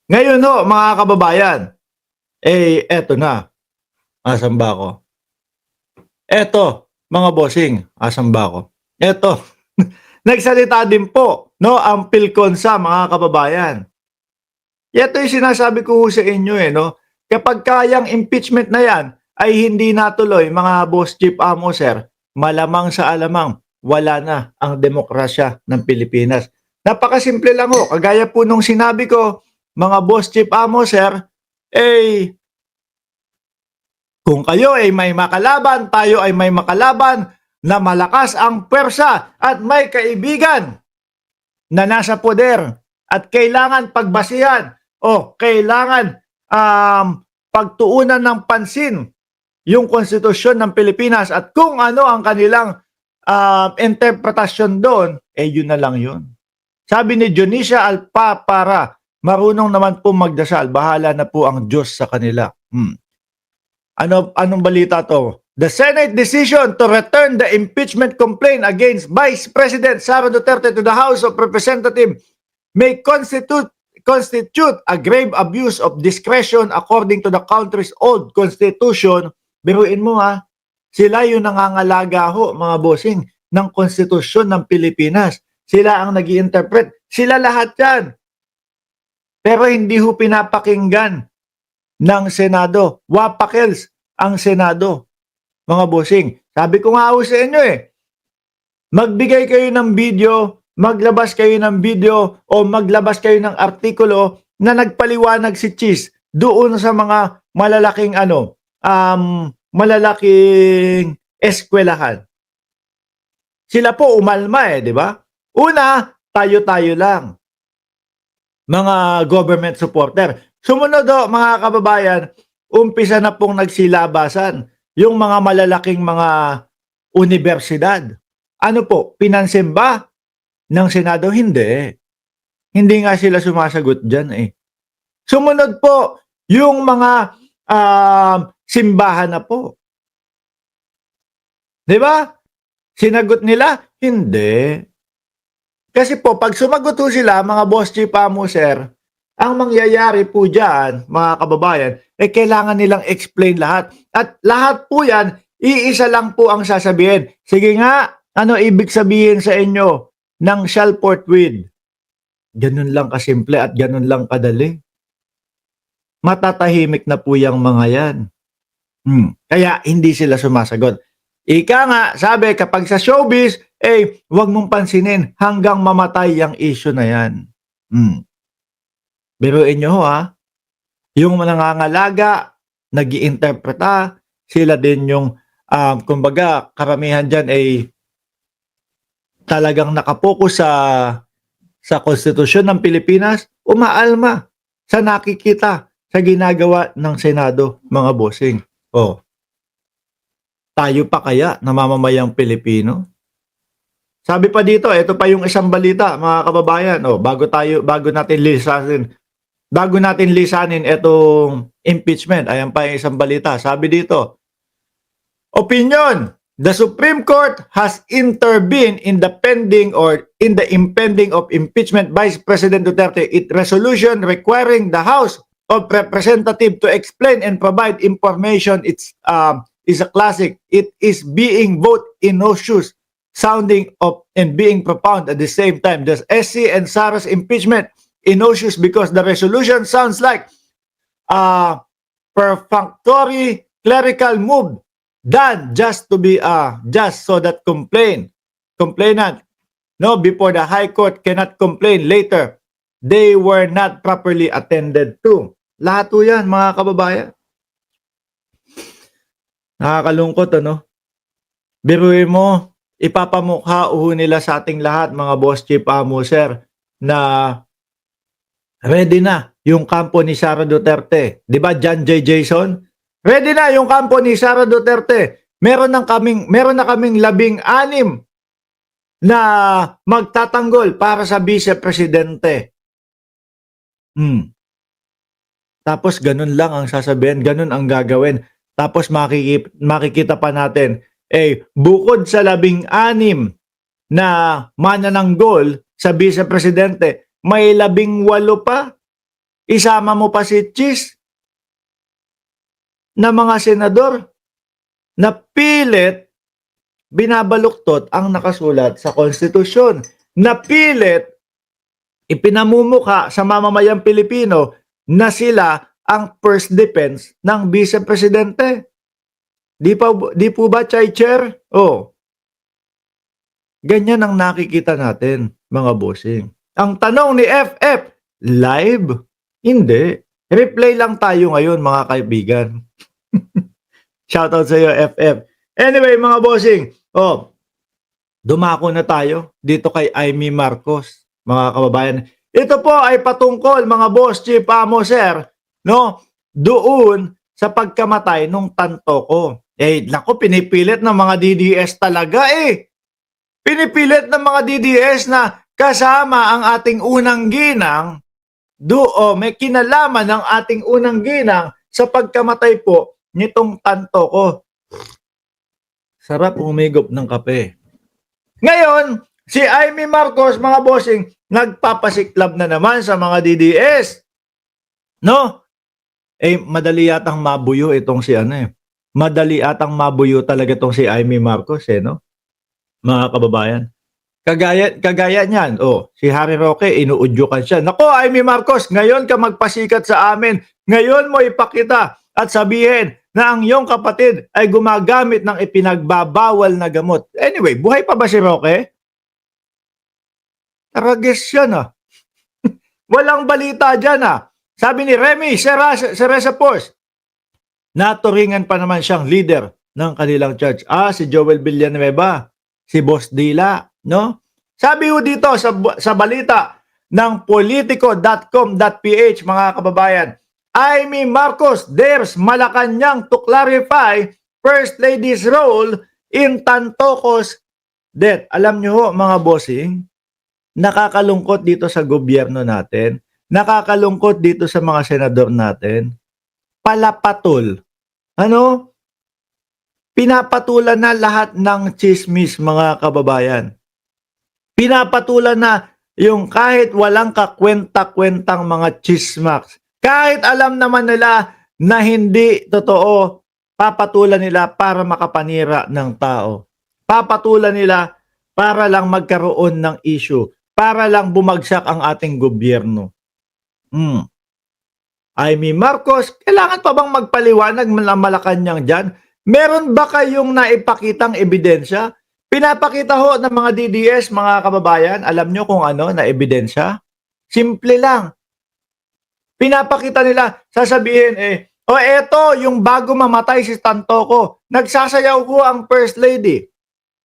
Ngayon ho, mga kababayan, eto na. Asan ba ako? Eto, mga bossing, asan ba ako? Eto, nagsalita din po, no, ang PhilConsa, mga kababayan. Ito yung sinasabi ko sa inyo, no? Kapag kayang impeachment na yan ay hindi natuloy, mga boss chief amo, sir, malamang sa alamang, wala na ang demokrasya ng Pilipinas. Napakasimple lang ho. Kagaya po nung sinabi ko, mga boss chief amo, sir, eh, kung kayo ay may makalaban, tayo ay may makalaban na malakas ang pwersa at may kaibigan na nasa poder at kailangan pagbasihan o kailangan pagtuunan ng pansin yung konstitusyon ng Pilipinas at kung ano ang kanilang interpretasyon doon, yun na lang yun. Sabi ni Dionisia Alpapara, marunong naman po magdasal, bahala na po ang Diyos sa kanila. Anong balita to? The Senate decision to return the impeachment complaint against Vice President Sara Duterte to the House of Representatives may constitute a grave abuse of discretion according to the country's old constitution. Biruin mo ha, sila yung nangangalaga ho, mga bossing, ng konstitusyon ng Pilipinas. Sila ang nag-i-interpret. Sila lahat yan. Pero hindi ho pinapakinggan ng Senado. Wapakels ang Senado, mga bossing. Sabi ko nga ho sa inyo magbigay kayo ng video, maglabas kayo ng video o maglabas kayo ng artikulo na nagpaliwanag si Cheese doon sa mga malalaking malalaking eskwelahan. Sila po umalma di ba? Una, tayo-tayo lang. Mga government supporter. Sumunod mga kababayan, umpisa na pong nagsilabasan yung mga malalaking mga universidad. Ano po, pinansin ba ng Senado? Hindi. Hindi nga sila sumasagot dyan Sumunod po yung mga simbahan na po. Di ba? Sinagot nila? Hindi. Kasi po, pag sumagot po sila, mga boss chief amo, sir, ang mangyayari po dyan, mga kababayan, kailangan nilang explain lahat. At lahat po yan, iisa lang po ang sasabihin. Sige nga, ano ibig sabihin sa inyo ng shall forthwith? Ganun lang kasimple at ganun lang kadali. Matatahimik na po yung mga yan. Kaya hindi sila sumasagot. Ika nga, sabi, kapag sa showbiz, huwag mong pansinin hanggang mamatay yung issue na yan. Biruin nyo yung nangangalaga, nag-iinterpreta, sila din yung, kumbaga, karamihan dyan talagang nakapokus sa konstitusyon ng Pilipinas, umaalma sa nakikita sa ginagawa ng Senado, mga bossing. Tayo pa kaya na mamamayang Pilipino? Sabi pa dito, ito pa yung isang balita, mga kababayan. Bago natin lisanin itong impeachment. Ayan pa yung isang balita. Sabi dito, opinion, the Supreme Court has intervened in the impending of impeachment Vice President Duterte. It resolution requiring the House of Representatives to explain and provide information. Is a classic. It is being both innocuous sounding of and being profound at the same time. The SC and Sara's impeachment innocuous because the resolution sounds like a perfunctory clerical move done just so that complainant before the High Court cannot complain later. They were not properly attended to. Lahat po yan, mga kababayan. Nakakalungkot, Biruin mo, ipapamukha nila sa ating lahat, mga boss chief amo, sir, na ready na yung kampo ni Sara Duterte. Di ba, John J. Jason? Ready na yung kampo ni Sara Duterte. Meron na kaming 16 na magtatanggol para sa vice-presidente. Tapos ganun lang ang sasabihin, ganun ang gagawin. Tapos makikita pa natin, bukod sa 16 na manananggol sa vice-presidente, may 18 pa isama mo pa si Chis na mga senador na pilit binabaluktot ang nakasulat sa konstitusyon. Na pilit ipinamumukha sa mamamayang Pilipino na sila ang first defense ng Vice Presidente. Di po ba, Chay Chair? Oh. Ganyan ang nakikita natin, mga bossing. Ang tanong ni FF, live? Hindi. Replay lang tayo ngayon, mga kaibigan. Shoutout sa iyo, FF. Anyway, mga bossing, dumako na tayo dito kay Amy Marcos, mga kababayan. Ito po ay patungkol, mga boss, chief, amo, sir, no? Doon sa pagkamatay nung tanto ko. Naku, pinipilit ng mga DDS talaga Pinipilit ng mga DDS na kasama ang ating unang ginang, may kinalaman ng ating unang ginang sa pagkamatay po nitong tanto ko. Sarap umigop ng kape. Ngayon, si Amy Marcos, mga bossing, nagpapasiklab na naman sa mga DDS. No? Madali yatang mabuyo itong si Madali atang mabuyo talaga itong si Amy Marcos, no? Mga kababayan. Kagaya niyan, si Harry Roque, inuudyukan siya. Nako, Amy Marcos, ngayon ka magpasikat sa amin. Ngayon mo ipakita at sabihin na ang iyong kapatid ay gumagamit ng ipinagbabawal na gamot. Anyway, buhay pa ba si Roque? Tarages yan Walang balita dyan Sabi ni Remy Cereza Post, naturingan pa naman siyang leader ng kanilang church. Si Joel Villanueva, si Boss Dila, no? Sabi ho dito sa balita ng politico.com.ph, mga kababayan, Amy Marcos dares Malacanang to clarify First Lady's role in Tantocos death. Alam nyo ho, mga bossing, nakakalungkot dito sa gobyerno natin, nakakalungkot dito sa mga senador natin, palapatol. Pinapatulan na lahat ng chismis, mga kababayan. Pinapatulan na yung kahit walang kakwenta-kwentang mga chismax. Kahit alam naman nila na hindi totoo, papatulan nila para makapanira ng tao. Papatulan nila para lang magkaroon ng issue, para lang bumagsak ang ating gobyerno. Amy Marcos, kailangan pa bang magpaliwanag ng Malacanang dyan? Meron ba kayong naipakitang ebidensya? Pinapakita ho ng mga DDS, mga kababayan, alam nyo kung na ebidensya? Simple lang. Pinapakita nila, sasabihin eto yung bago mamatay si Tantoco, nagsasayaw ko ang First Lady.